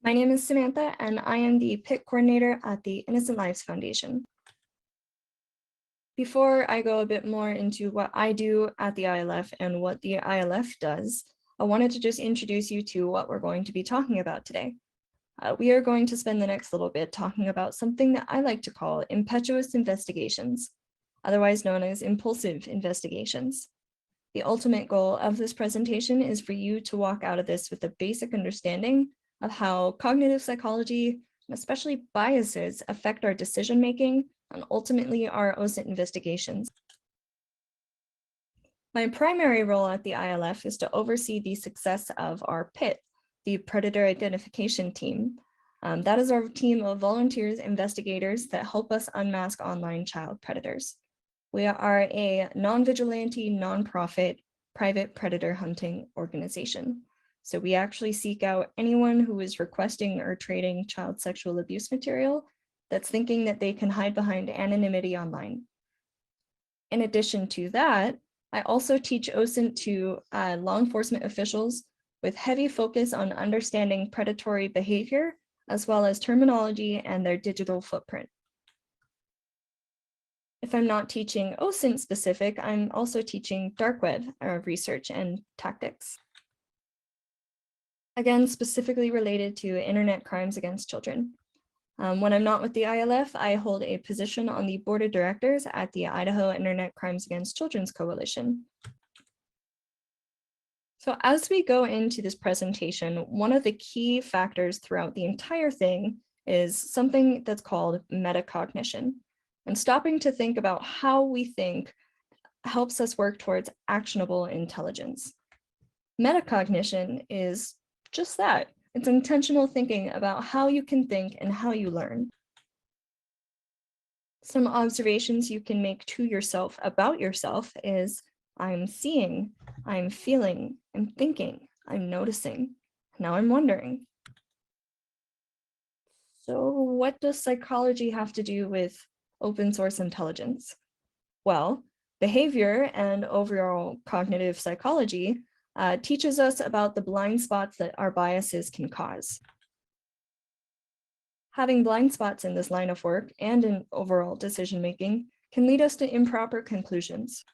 My name is Samantha, and I am the PIT coordinator at the Innocent Lives Foundation. Before I go a bit more into what I do at the ILF and what the ILF does, I wanted to just introduce you to what we're going to be talking about today. We are going to spend the next little bit talking about something that I like to call impetuous investigations, otherwise known as impulsive investigations. The ultimate goal of this presentation is for you to walk out of this with a basic understanding of how cognitive psychology, and especially biases, affect our decision-making and ultimately our OSINT investigations. My primary role at the ILF is to oversee the success of our PIT, the Predator Identification Team. That is our team of volunteers, investigators that help us unmask online child predators. We are a non-vigilante, non-profit, private predator hunting organization. So we actually seek out anyone who is requesting or trading child sexual abuse material that's thinking that they can hide behind anonymity online. In addition to that, I also teach OSINT to law enforcement officials with heavy focus on understanding predatory behavior, as well as terminology and their digital footprint. If I'm not teaching OSINT specific, I'm also teaching dark web research and tactics. Again, specifically related to internet crimes against children. When I'm not with the ILF, I hold a position on the board of directors at the Idaho Internet Crimes Against Children's Coalition. So as we go into this presentation, one of the key factors throughout the entire thing is something that's called metacognition. And stopping to think about how we think helps us work towards actionable intelligence. Metacognition is just that. It's intentional thinking about how you can think and how you learn. Some observations you can make to yourself about yourself is, I'm seeing, I'm feeling, I'm thinking, I'm noticing, now I'm wondering. So what does psychology have to do with open source intelligence? Well, behavior and overall cognitive psychology teaches us about the blind spots that our biases can cause. Having blind spots in this line of work and in overall decision-making can lead us to improper conclusions.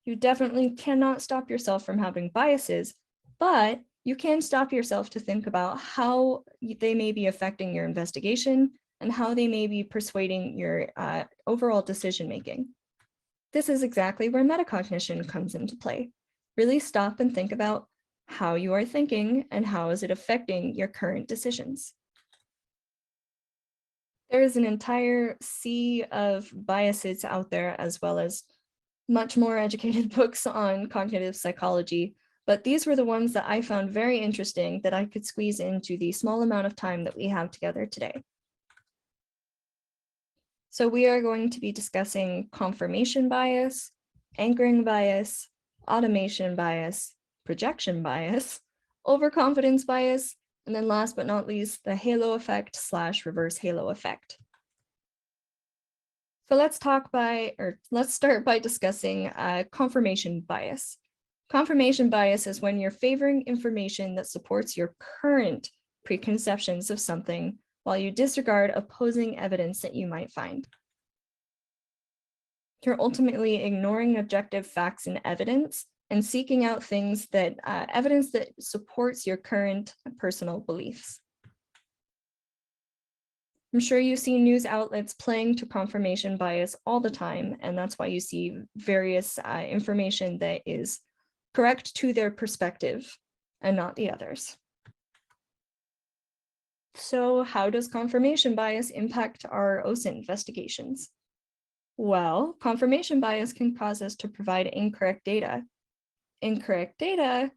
You definitely cannot stop yourself from having biases, but you can stop yourself to think about how they may be affecting your investigation and how they may be persuading your overall decision-making. This is exactly where metacognition comes into play. Really stop and think about how you are thinking and how is it affecting your current decisions. There is an entire sea of biases out there, as well as much more educated books on cognitive psychology, but these were the ones that I found very interesting that I could squeeze into the small amount of time that we have together today. So we are going to be discussing confirmation bias, anchoring bias, automation bias, projection bias, overconfidence bias, and then last but not least, the halo effect / reverse halo effect. So let's start by discussing confirmation bias. Confirmation bias is when you're favoring information that supports your current preconceptions of something while you disregard opposing evidence that you might find. You're ultimately ignoring objective facts and evidence and seeking out things that evidence that supports your current personal beliefs. I'm sure you see news outlets playing to confirmation bias all the time, and that's why you see various information that is correct to their perspective and not the others. So how does confirmation bias impact our OSINT investigations? Well, confirmation bias can cause us to provide incorrect data. Incorrect data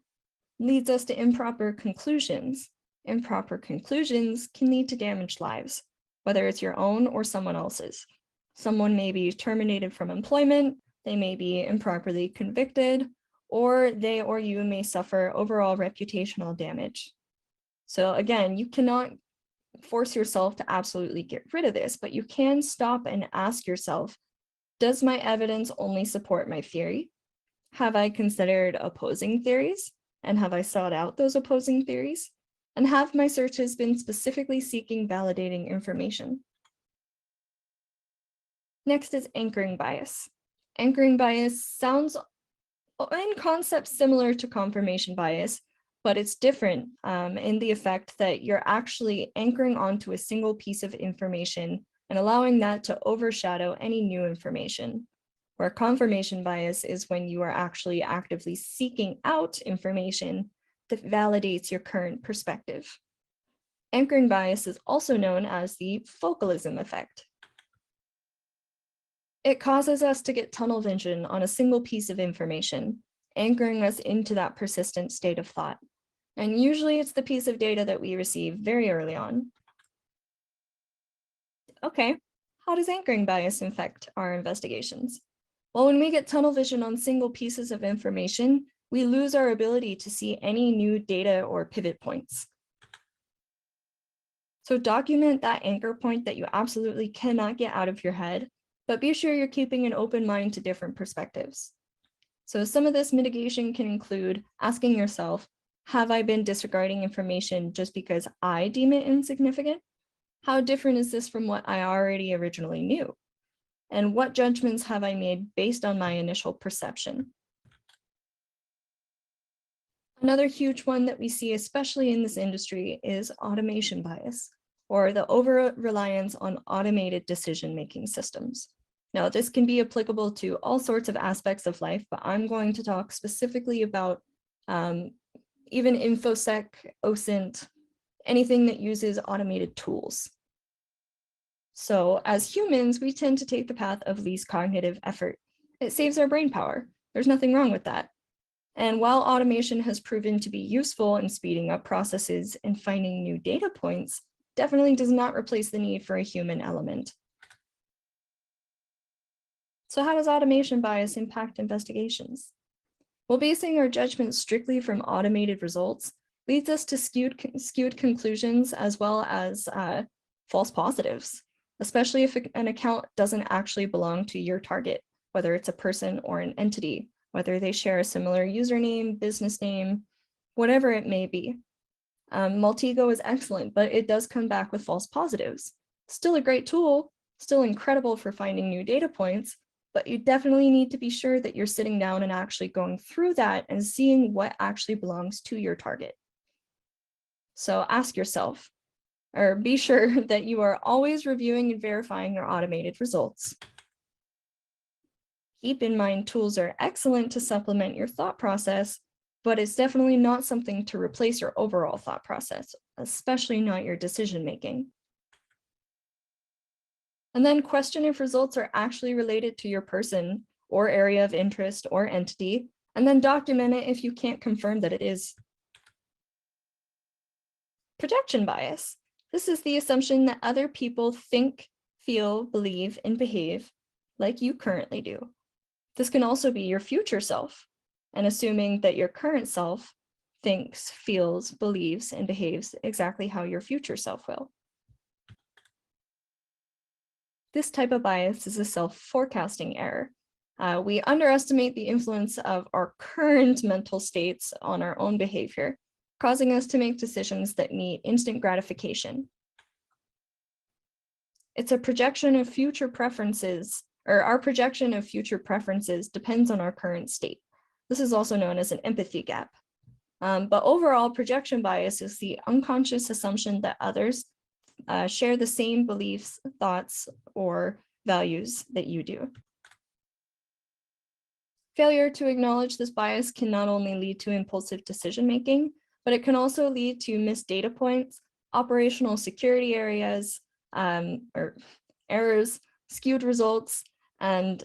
leads us to improper conclusions. Improper conclusions can lead to damaged lives, whether it's your own or someone else's. Someone may be terminated from employment, they may be improperly convicted, or they or you may suffer overall reputational damage. So again, you cannot force yourself to absolutely get rid of this, but you can stop and ask yourself, does my evidence only support my theory? Have I considered opposing theories? And have I sought out those opposing theories? And have my searches been specifically seeking validating information? Next is anchoring bias. Anchoring bias sounds in concept similar to confirmation bias, but it's different in the effect that you're actually anchoring onto a single piece of information and allowing that to overshadow any new information. Where confirmation bias is when you are actually actively seeking out information that validates your current perspective. Anchoring bias is also known as the focalism effect. It causes us to get tunnel vision on a single piece of information, anchoring us into that persistent state of thought. And usually it's the piece of data that we receive very early on. Okay, how does anchoring bias affect our investigations? Well, when we get tunnel vision on single pieces of information, we lose our ability to see any new data or pivot points. So document that anchor point that you absolutely cannot get out of your head, but be sure you're keeping an open mind to different perspectives. So some of this mitigation can include asking yourself, have I been disregarding information just because I deem it insignificant? How different is this from what I already originally knew? And what judgments have I made based on my initial perception? Another huge one that we see, especially in this industry, is automation bias, or the over-reliance on automated decision-making systems. Now, this can be applicable to all sorts of aspects of life, but I'm going to talk specifically about even InfoSec, OSINT, anything that uses automated tools. So as humans, we tend to take the path of least cognitive effort. It saves our brain power. There's nothing wrong with that. And while automation has proven to be useful in speeding up processes and finding new data points, definitely does not replace the need for a human element. So how does automation bias impact investigations? Well, basing our judgment strictly from automated results leads us to skewed conclusions as well as false positives, especially if an account doesn't actually belong to your target, whether it's a person or an entity, whether they share a similar username, business name, whatever it may be. Multigo is excellent, but it does come back with false positives. Still a great tool, still incredible for finding new data points, but you definitely need to be sure that you're sitting down and actually going through that and seeing what actually belongs to your target. So ask yourself, or be sure that you are always reviewing and verifying your automated results. Keep in mind, tools are excellent to supplement your thought process, but it's definitely not something to replace your overall thought process, especially not your decision-making. And then question if results are actually related to your person or area of interest or entity, and then document it if you can't confirm that it is. Projection bias. This is the assumption that other people think, feel, believe, and behave like you currently do. This can also be your future self, and assuming that your current self thinks, feels, believes, and behaves exactly how your future self will. This type of bias is a self-forecasting error. We underestimate the influence of our current mental states on our own behavior, causing us to make decisions that need instant gratification. It's a projection of future preferences, or our projection of future preferences depends on our current state. This is also known as an empathy gap. But overall, projection bias is the unconscious assumption that others share the same beliefs, thoughts, or values that you do. Failure to acknowledge this bias can not only lead to impulsive decision-making, but it can also lead to missed data points, operational security areas, or errors, skewed results, and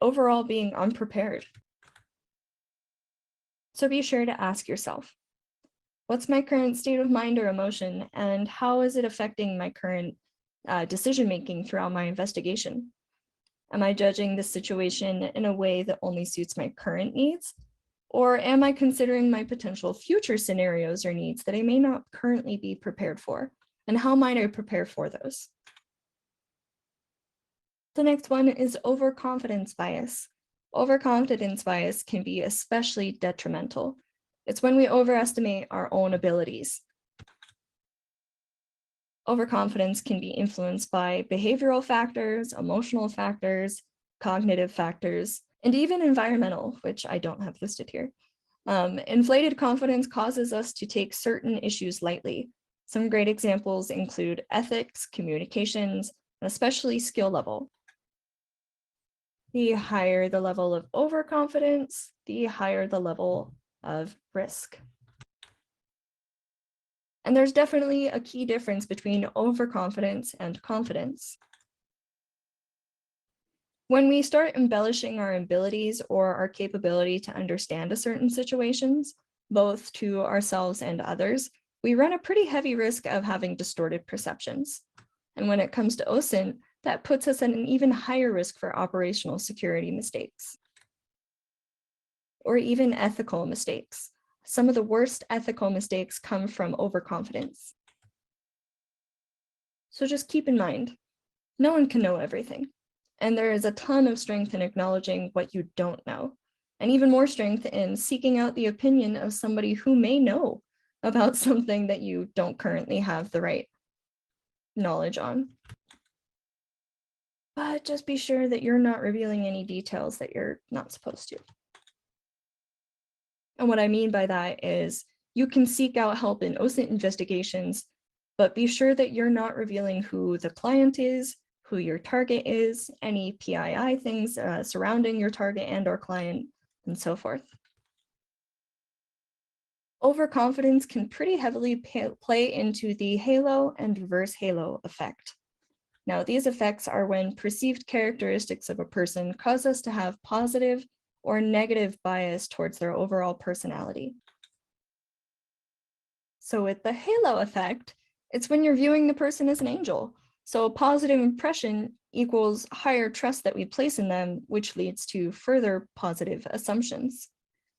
overall being unprepared. So be sure to ask yourself, what's my current state of mind or emotion, and how is it affecting my current decision-making throughout my investigation? Am I judging this situation in a way that only suits my current needs? Or am I considering my potential future scenarios or needs that I may not currently be prepared for? And how might I prepare for those? The next one is overconfidence bias. Overconfidence bias can be especially detrimental. It's when we overestimate our own abilities. Overconfidence can be influenced by behavioral factors, emotional factors, cognitive factors, and even environmental, which I don't have listed here. Inflated confidence causes us to take certain issues lightly. Some great examples include ethics, communications, and especially skill level. The higher the level of overconfidence, the higher the level of risk. And there's definitely a key difference between overconfidence and confidence. When we start embellishing our abilities or our capability to understand a certain situations, both to ourselves and others, we run a pretty heavy risk of having distorted perceptions. And when it comes to OSINT, that puts us at an even higher risk for operational security mistakes, or even ethical mistakes. Some of the worst ethical mistakes come from overconfidence. So just keep in mind, no one can know everything. And there is a ton of strength in acknowledging what you don't know, and even more strength in seeking out the opinion of somebody who may know about something that you don't currently have the right knowledge on. But just be sure that you're not revealing any details that you're not supposed to. And what I mean by that is you can seek out help in OSINT investigations, but be sure that you're not revealing who the client is, who your target is, any PII things surrounding your target and or client, and so forth. Overconfidence can pretty heavily play into the halo and reverse halo effect. Now, these effects are when perceived characteristics of a person cause us to have positive or negative bias towards their overall personality. So with the halo effect, it's when you're viewing the person as an angel. So a positive impression equals higher trust that we place in them, which leads to further positive assumptions.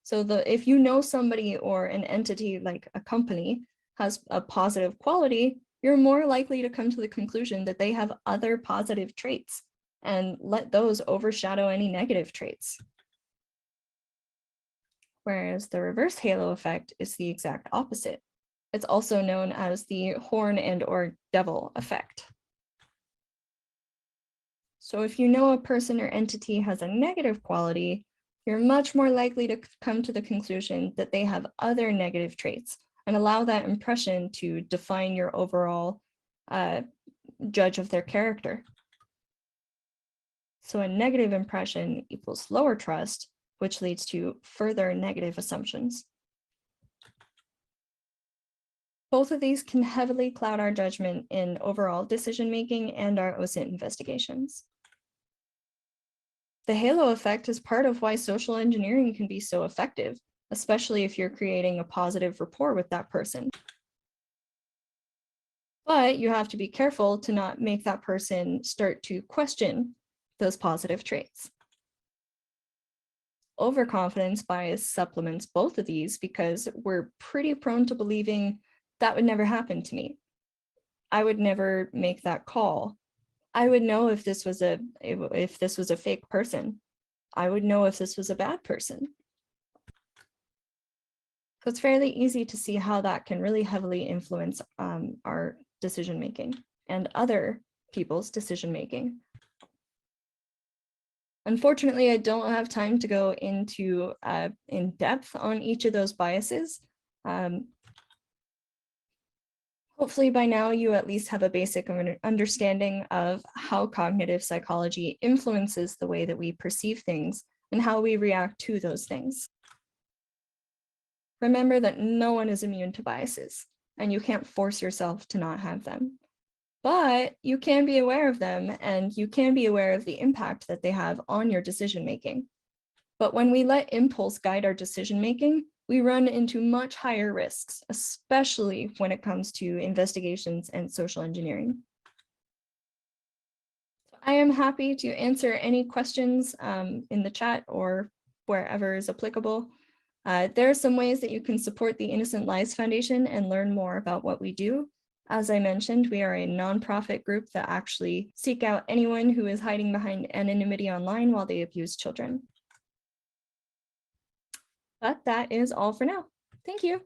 So if you know somebody or an entity like a company has a positive quality, you're more likely to come to the conclusion that they have other positive traits and let those overshadow any negative traits. Whereas the reverse halo effect is the exact opposite. It's also known as the horn and or devil effect. So if you know a person or entity has a negative quality, you're much more likely to come to the conclusion that they have other negative traits and allow that impression to define your overall judge of their character. So a negative impression equals lower trust, which leads to further negative assumptions. Both of these can heavily cloud our judgment in overall decision-making and our OSINT investigations. The halo effect is part of why social engineering can be so effective, especially if you're creating a positive rapport with that person. But you have to be careful to not make that person start to question those positive traits. Overconfidence bias supplements both of these because we're pretty prone to believing that would never happen to me. I would never make that call. I would know if this was a fake person. I would know if this was a bad person. So it's fairly easy to see how that can really heavily influence our decision making and other people's decision making. Unfortunately, I don't have time to go into in depth on each of those biases. Hopefully by now you at least have a basic understanding of how cognitive psychology influences the way that we perceive things and how we react to those things. Remember that no one is immune to biases, and you can't force yourself to not have them. But you can be aware of them, and you can be aware of the impact that they have on your decision-making. But when we let impulse guide our decision-making, we run into much higher risks, especially when it comes to investigations and social engineering. I am happy to answer any questions in the chat or wherever is applicable. There are some ways that you can support the Innocent Lives Foundation and learn more about what we do. As I mentioned, we are a nonprofit group that actually seek out anyone who is hiding behind anonymity online while they abuse children. But that is all for now. Thank you.